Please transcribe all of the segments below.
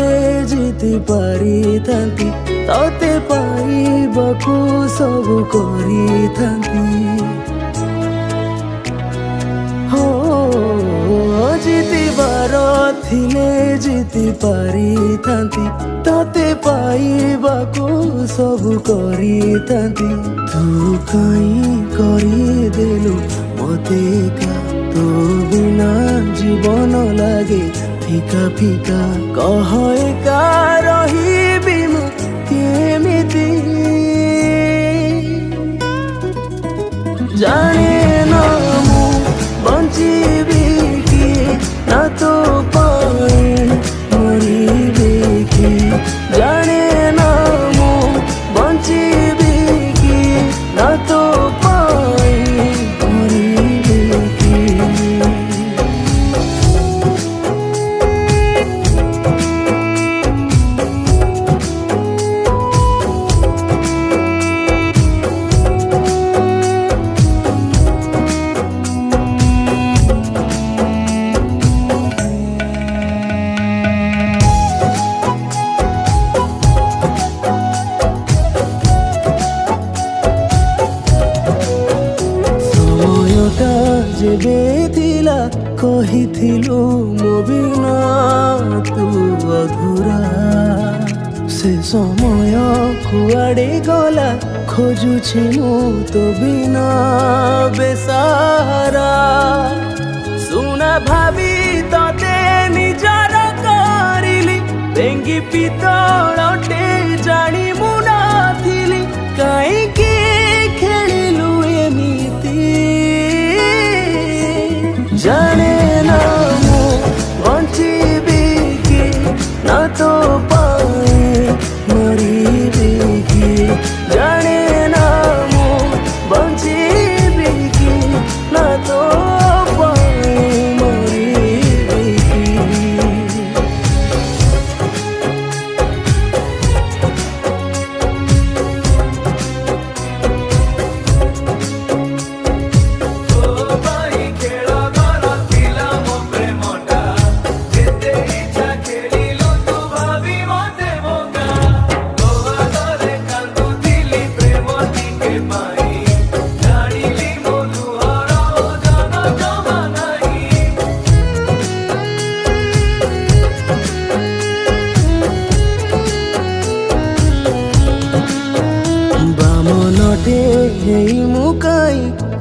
ଥିଲେ ଜିତି ପାରିଥାନ୍ତି ତତେ ପାଇବାକୁ ସବୁ କରିଥାନ୍ତି ଜିତିବାର ଥିଲେ ଜିତି ପାରିଥାନ୍ତି ତତେ ପାଇବାକୁ ସବୁ କରିଥାନ୍ତି ତୁ କାହିଁ କରିଦେଲୁ ମତେ ଏକା ତୋ ବିନା ଜୀବନ ଲାଗେ ଫିକା ଫିକା କହ ଏକା ରହିବି ମୁଁ କେମିତି ଜାଣେ ନା ମୁଁ ବଞ୍ଚିବି ना तो पाई मरीबे की जाने ना मु बंचीबे की ना तो पाई मरीबे की ଯେବେ ଥିଲା କହିଥିଲୁ ମୋ ବିନା ତୁ ଅଧୁରା ସେ ସମୟ କୁଆଡ଼େ ଗଲା ଖୋଜୁଛି ମୁଁ ତୋ ବିନା ବେସାହାରା ସୁନା ଭାବି ତତେ ନିଜର କରିଲି ଭେଙ୍ଗି ପିତଳଟେ ଜାଣି ମୁଁ ନଥିଲି କାହିଁକି ଖେଳିଲୁ ଏମିତି जाने ना मु बंचीबे की ना तो पाई मरीबे की जाने ना मु बंचीबे की ना तो पाई मरीबे की मुकाई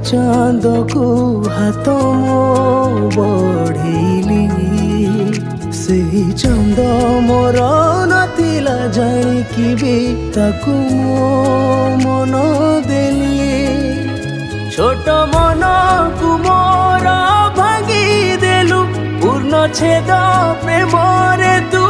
चांद को हाथ मो बढ़ेली से चांद मोर नथिला जानिकी भी ताकू मो मन देली छोट मन को मोर भांगी देलु पूर्ण छेद प्रेम रे तू